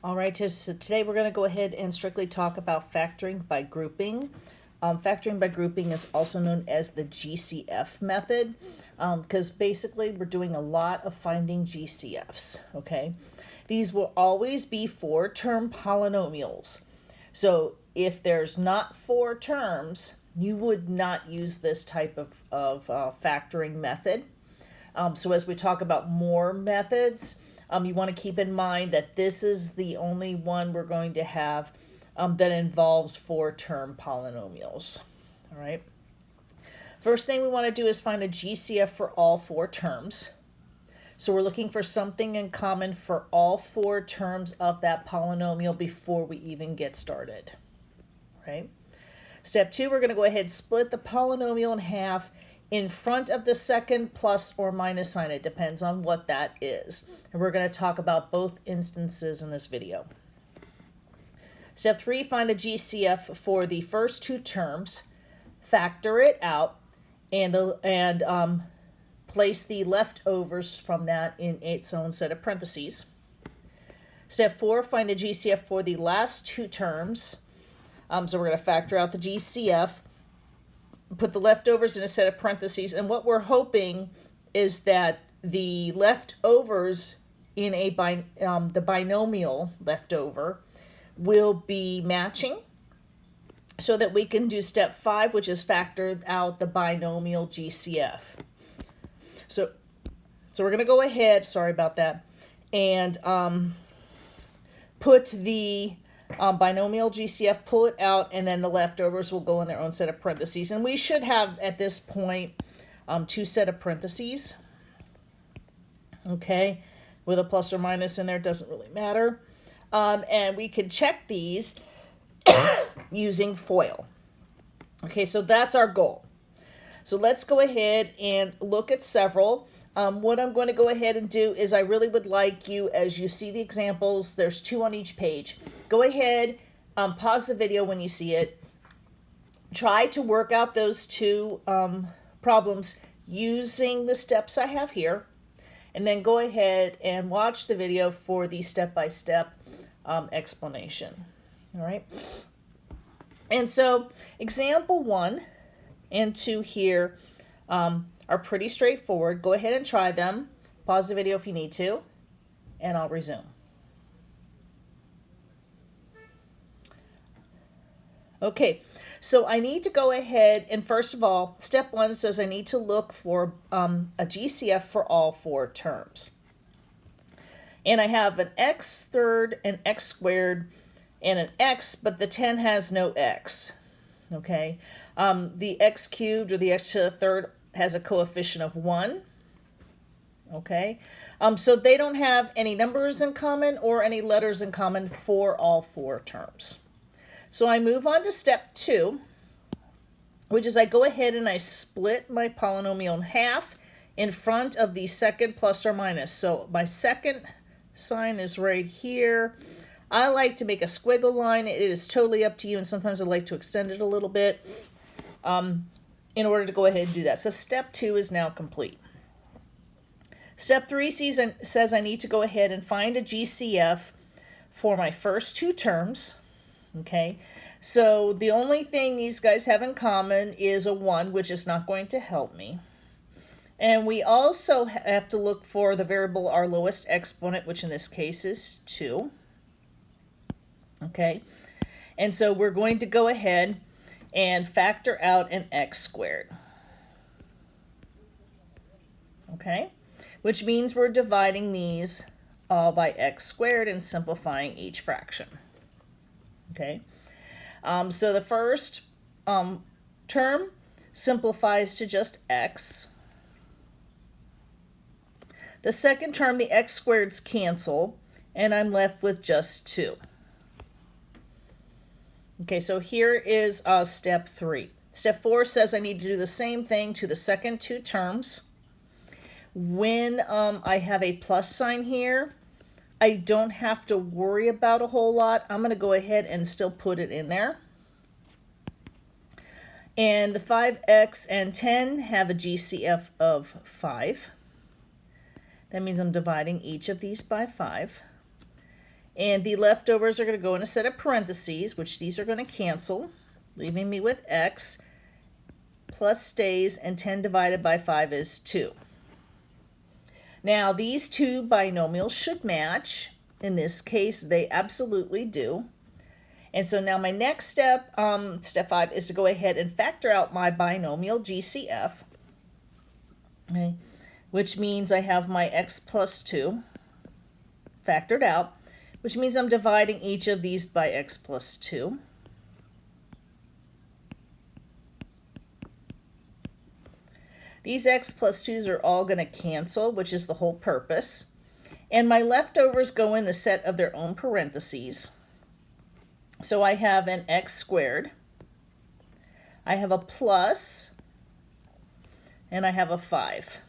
All right, so today we're going to go ahead and strictly talk about factoring by grouping. Factoring by grouping is also known as the GCF method because basically we're doing a lot of finding GCFs, okay? These will always be four-term polynomials. So if there's not four terms, you would not use this type of factoring method. So as we talk about more methods, you want to keep in mind that this is the only one we're going to have that involves four-term polynomials. All right. First thing we want to do is find a GCF for all four terms. So we're looking for something in common for all four terms of that polynomial before we even get started. Right. Step two, we're going to go ahead and split the polynomial in half in front of the second plus or minus sign. It depends on what that is. And we're going to talk about both instances in this video. Step three, find a GCF for the first two terms, factor it out, and place the leftovers from that in its own set of parentheses. Step four, find a GCF for the last two terms. So we're going to factor out the GCF, put the leftovers in a set of parentheses, and what we're hoping is that the leftovers in the binomial leftover will be matching so that we can do step five, which is factor out the binomial GCF. So we're going to go ahead, sorry about that, and put the binomial GCF, pull it out, and then the leftovers will go in their own set of parentheses. And we should have, at this point, two set of parentheses. Okay, with a plus or minus in there, doesn't really matter. And we can check these using FOIL. Okay, so that's our goal. So let's go ahead and look at several. What I'm going to go ahead and do is I really would like you, as you see the examples, there's two on each page. Go ahead, pause the video when you see it. Try to work out those two problems using the steps I have here. And then go ahead and watch the video for the step-by-step explanation. All right. And so example 1 and 2 here are pretty straightforward. Go ahead and try them. Pause the video if you need to, and I'll resume. Okay, so I need to go ahead and first of all, step 1 says I need to look for a GCF for all four terms. And I have an x third, an x squared, and an x, but the 10 has no x. Okay, the x cubed or the x to the third has a coefficient of 1. Okay, so they don't have any numbers in common or any letters in common for all four terms. So I move on to step 2, which is I go ahead and I split my polynomial in half in front of the second plus or minus. So my second sign is right here. I like to make a squiggle line. It is totally up to you, and sometimes I like to extend it a little bit in order to go ahead and do that. So step 2 is now complete. Step 3 says I need to go ahead and find a GCF for my first two terms. Okay, so the only thing these guys have in common is a 1, which is not going to help me. And we also have to look for the variable, our lowest exponent, which in this case is 2. Okay, and so we're going to go ahead and factor out an x squared. Okay, which means we're dividing these all by x squared and simplifying each fraction. Okay, so the first term simplifies to just x. The second term, the x squareds cancel, and I'm left with just 2. Okay, so here is step 3. Step 4 says I need to do the same thing to the second two terms. When I have a plus sign here, I don't have to worry about a whole lot. I'm going to go ahead and still put it in there. And the 5x and 10 have a GCF of 5. That means I'm dividing each of these by 5. And the leftovers are going to go in a set of parentheses, which these are going to cancel, leaving me with x plus stays, and 10 divided by 5 is 2. Now, these two binomials should match. In this case, they absolutely do. And so now my next step, step 5, is to go ahead and factor out my binomial GCF, okay, which means I have my x plus 2 factored out, which means I'm dividing each of these by x plus 2. These x plus 2's are all going to cancel, which is the whole purpose. And my leftovers go in the set of their own parentheses. So I have an x squared, I have a plus, and I have a 5.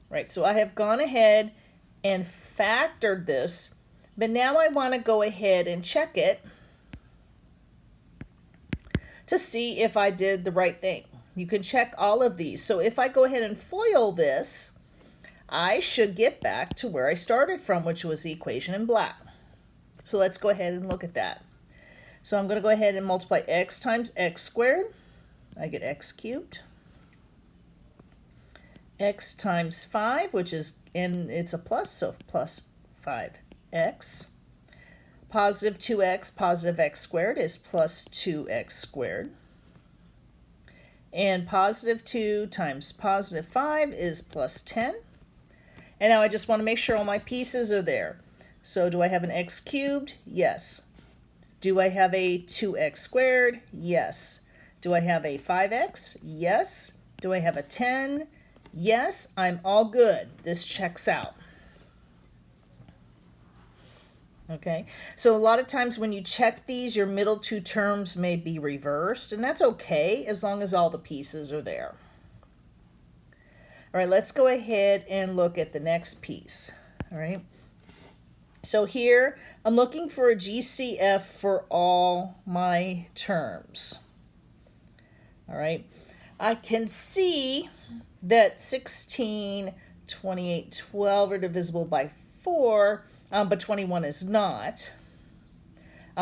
Right, so I have gone ahead and factored this, but now I want to go ahead and check it to see if I did the right thing. You can check all of these. So if I go ahead and FOIL this, I should get back to where I started from, which was the equation in black. So let's go ahead and look at that. So I'm going to go ahead and multiply x times x squared. I get x cubed. X times 5, which is, and it's a plus, so plus 5x. Positive 2x, positive x squared is plus 2x squared. And positive 2 times positive 5 is plus 10. And now I just want to make sure all my pieces are there. So do I have an x cubed? Yes. Do I have a 2x squared? Yes. Do I have a 5x? Yes. Do I have a 10? Yes, I'm all good. This checks out. Okay, so a lot of times when you check these, your middle two terms may be reversed, and that's okay as long as all the pieces are there. All right, let's go ahead and look at the next piece. All right, so here I'm looking for a GCF for all my terms. All right, I can see that 16, 28, 12 are divisible by 4, but 21 is not.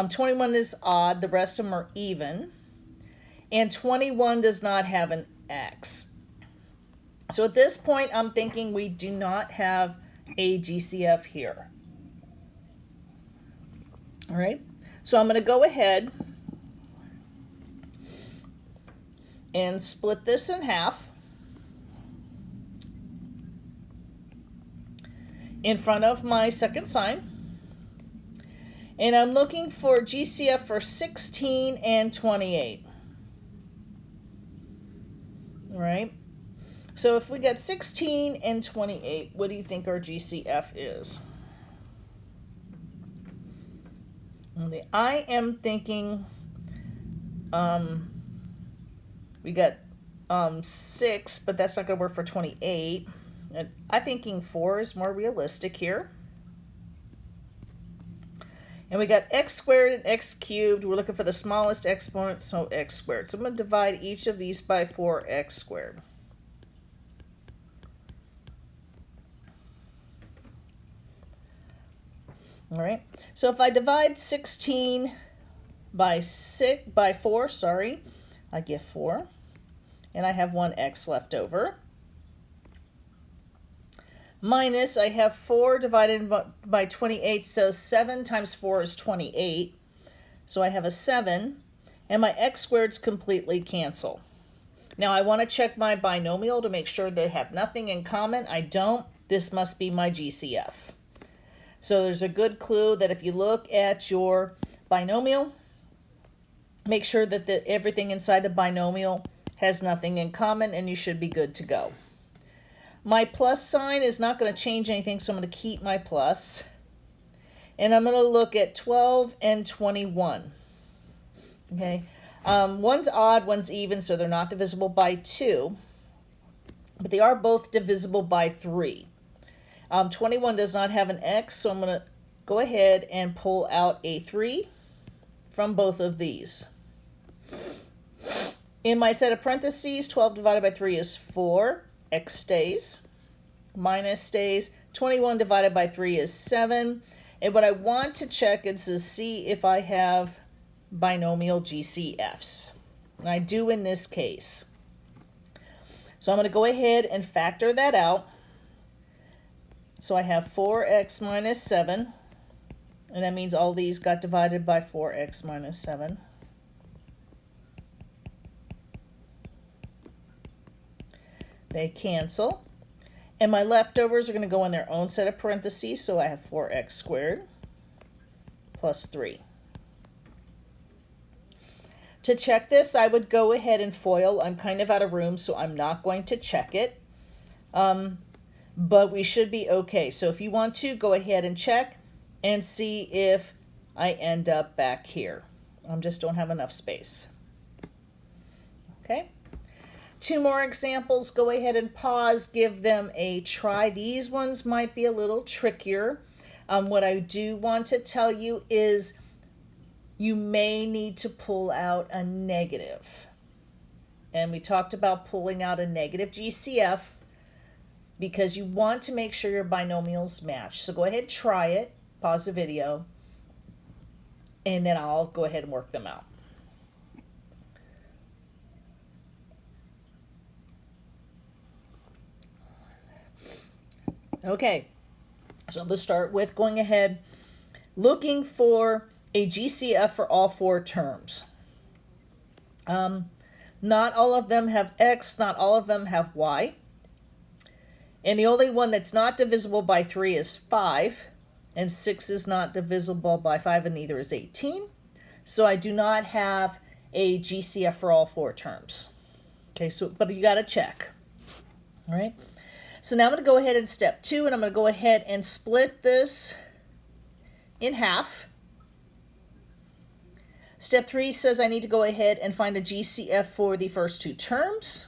21 is odd, the rest of them are even. And 21 does not have an x. So at this point, I'm thinking we do not have a GCF here. All right, so I'm going to go ahead and split this in half. In front of my second sign, and I'm looking for GCF for 16 and 28. All right, so if we got 16 and 28, what do you think our GCF is? I am thinking we got 6, but that's not going to work for 28. And I'm thinking 4 is more realistic here. And we got x squared and x cubed. We're looking for the smallest exponent, so x squared. So I'm going to divide each of these by 4x squared. All right. So if I divide 16 by 4, I get 4. And I have 1 x left over. Minus, I have 4 divided by 28, so 7 times 4 is 28. So I have a 7, and my x squareds completely cancel. Now I want to check my binomial to make sure they have nothing in common. I don't. This must be my GCF. So there's a good clue that if you look at your binomial, make sure that everything inside the binomial has nothing in common, and you should be good to go. My plus sign is not going to change anything, so I'm going to keep my plus. And I'm going to look at 12 and 21. Okay, one's odd, one's even, so they're not divisible by 2. But they are both divisible by 3. 21 does not have an x, so I'm going to go ahead and pull out a 3 from both of these. In my set of parentheses, 12 divided by 3 is 4. X stays, minus stays, 21 divided by 3 is 7. And what I want to check is to see if I have binomial GCFs. And I do in this case. So I'm going to go ahead and factor that out. So I have 4x minus 7. And that means all these got divided by 4x minus 7. They cancel. And my leftovers are going to go in their own set of parentheses. So I have 4x squared plus 3. To check this, I would go ahead and FOIL. I'm kind of out of room, so I'm not going to check it. But we should be okay. So if you want to, go ahead and check and see if I end up back here. I just don't have enough space. Okay. 2 more examples. Go ahead and pause, give them a try. These ones might be a little trickier. What I do want to tell you is you may need to pull out a negative. And we talked about pulling out a negative GCF because you want to make sure your binomials match. So go ahead, try it, pause the video, and then I'll go ahead and work them out. Okay, so let's start with going ahead, looking for a GCF for all 4 terms. Not all of them have X, not all of them have Y. And the only one that's not divisible by 3 is 5, and 6 is not divisible by 5, and neither is 18. So I do not have a GCF for all 4 terms. Okay, so but you got to check. All right. So now I'm going to go ahead and step 2, and I'm going to go ahead and split this in half. Step 3 says I need to go ahead and find a GCF for the first 2 terms.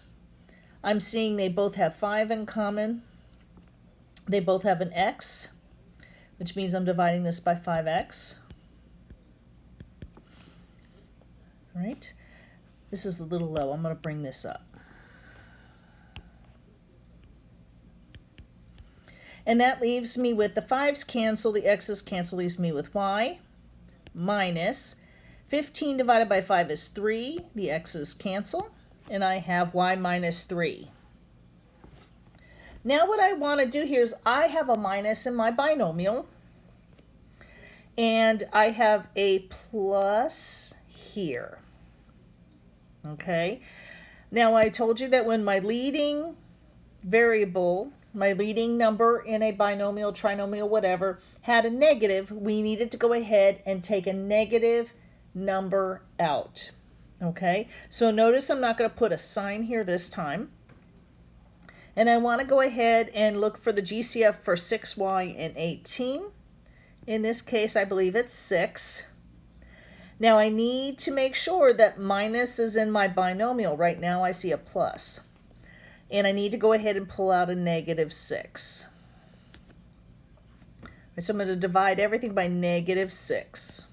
I'm seeing they both have 5 in common. They both have an X, which means I'm dividing this by 5x. All right. This is a little low. I'm going to bring this up. And that leaves me with the 5's cancel, the x's cancel, leaves me with y minus 15 divided by 5 is 3, the x's cancel, and I have y minus 3. Now what I want to do here is I have a minus in my binomial, and I have a plus here. Okay, now I told you that when my leading variable, my leading number in a binomial, trinomial, whatever, had a negative, we needed to go ahead and take a negative number out. Okay, so notice I'm not going to put a sign here this time. And I want to go ahead and look for the GCF for 6y and 18. In this case, I believe it's 6. Now I need to make sure that minus is in my binomial. Right now I see a plus. And I need to go ahead and pull out a negative 6. So I'm going to divide everything by negative 6.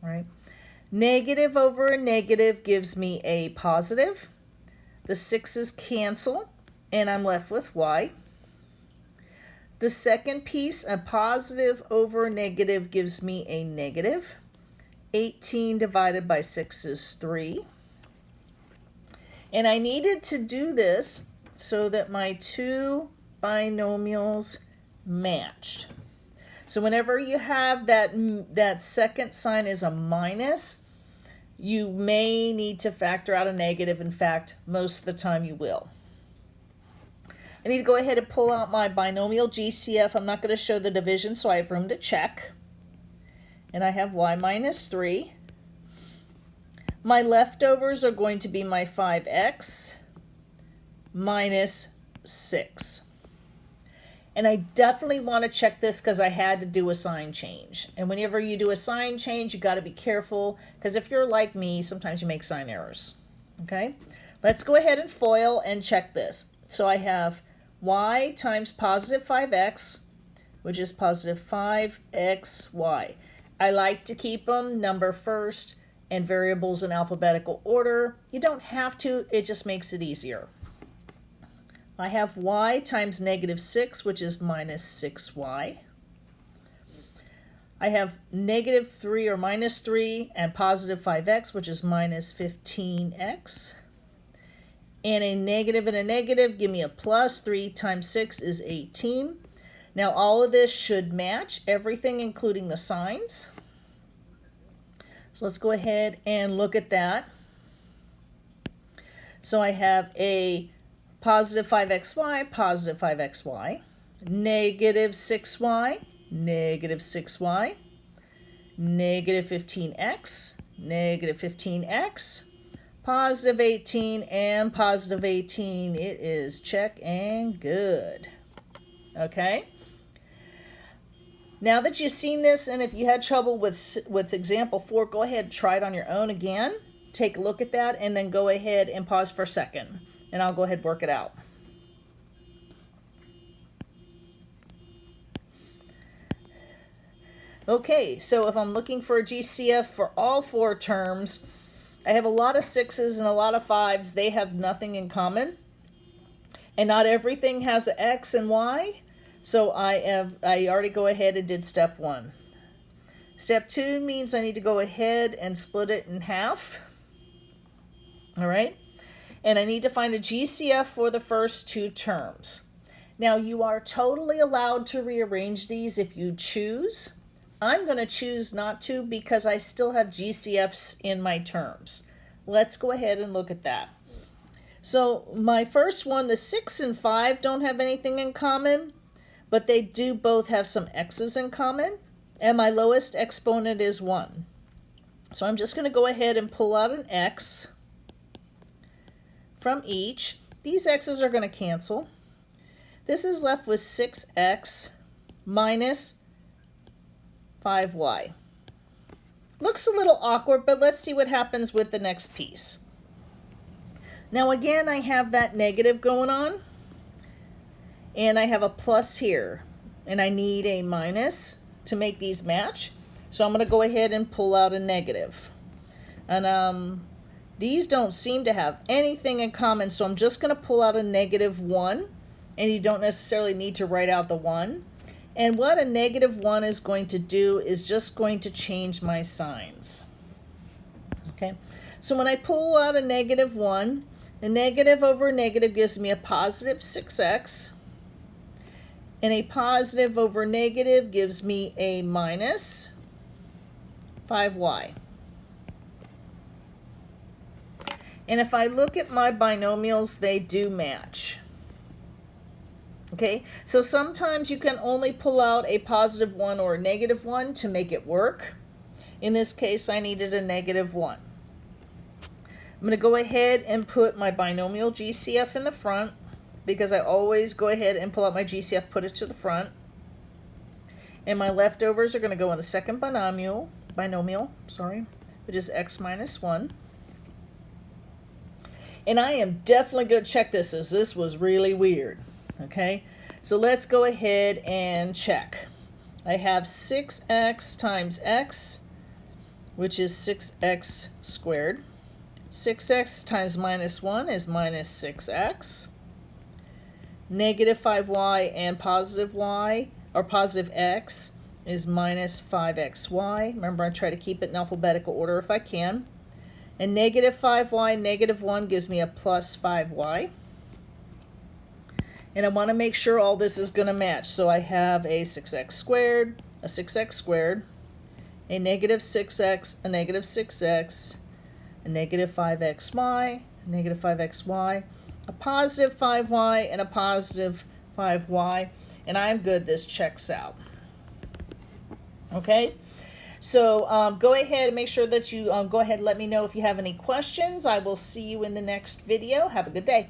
All right. Negative over a negative gives me a positive. The 6's cancel, and I'm left with y. The second piece, a positive over a negative, gives me a negative. 18 divided by 6 is 3. And I needed to do this so that my 2 binomials matched. So whenever you have that second sign is a minus, you may need to factor out a negative. In fact, most of the time you will. I need to go ahead and pull out my binomial GCF. I'm not going to show the division, so I have room to check. And I have y minus 3. My leftovers are going to be my 5x minus 6. And I definitely want to check this because I had to do a sign change. And whenever you do a sign change, you got to be careful because if you're like me, sometimes you make sign errors. Okay, let's go ahead and FOIL and check this. So I have y times positive 5x, which is positive 5xy. I like to keep them number first and variables in alphabetical order. You don't have to, it just makes it easier. I have y times negative 6, which is minus 6y. I have negative 3 or minus 3 and positive 5x, which is minus 15x. And a negative give me a plus. 3 times 6 is 18. Now all of this should match, everything including the signs. So let's go ahead and look at that. So I have a positive 5xy, positive 5xy, negative 6y, negative 6y, negative 15x, negative 15x, positive 18, and positive 18. It is check and good. Okay? Now that you've seen this, and if you had trouble with example 4, go ahead and try it on your own again. Take a look at that, and then go ahead and pause for a second, and I'll go ahead and work it out. Okay, so if I'm looking for a GCF for all 4 terms, I have a lot of 6s and a lot of 5s. They have nothing in common. And not everything has an X and Y. So I already go ahead and did step 1. Step 2 means I need to go ahead and split it in half. All right? And I need to find a GCF for the first 2 terms. Now you are totally allowed to rearrange these if you choose. I'm going to choose not to because I still have GCFs in my terms. Let's go ahead and look at that. So my first one, the 6 and 5 don't have anything in common, but they do both have some x's in common, and my lowest exponent is 1. So I'm just going to go ahead and pull out an x from each. These x's are going to cancel. This is left with 6x minus 5y. Looks a little awkward, but let's see what happens with the next piece. Now again, I have that negative going on, and I have a plus here, and I need a minus to make these match. So I'm going to go ahead and pull out a negative. And these don't seem to have anything in common, so I'm just going to pull out a negative 1, and you don't necessarily need to write out the 1. And what a negative 1 is going to do is just going to change my signs. Okay, so when I pull out a negative 1, a negative over a negative gives me a positive 6x, and a positive over negative gives me a minus 5y. And if I look at my binomials, they do match. Okay, so sometimes you can only pull out a positive 1 or a negative 1 to make it work. In this case, I needed a negative 1. I'm going to go ahead and put my binomial GCF in the front because I always go ahead and pull out my GCF, put it to the front. And my leftovers are going to go in the second binomial, which is x minus 1. And I am definitely going to check this as this was really weird. Okay, so let's go ahead and check. I have 6x times x, which is 6x squared. 6x times minus 1 is minus 6x. Negative 5y and positive y, or positive x, is minus 5xy. Remember, I try to keep it in alphabetical order if I can. And negative 5y, negative 1 gives me a plus 5y. And I want to make sure all this is going to match. So I have a 6x squared, a 6x squared, a negative 6x, a negative 6x, a negative 5xy, a negative 5xy, a positive 5y, and a positive 5y. And I'm good. This checks out. Okay? So go ahead and make sure that you go ahead and let me know if you have any questions. I will see you in the next video. Have a good day.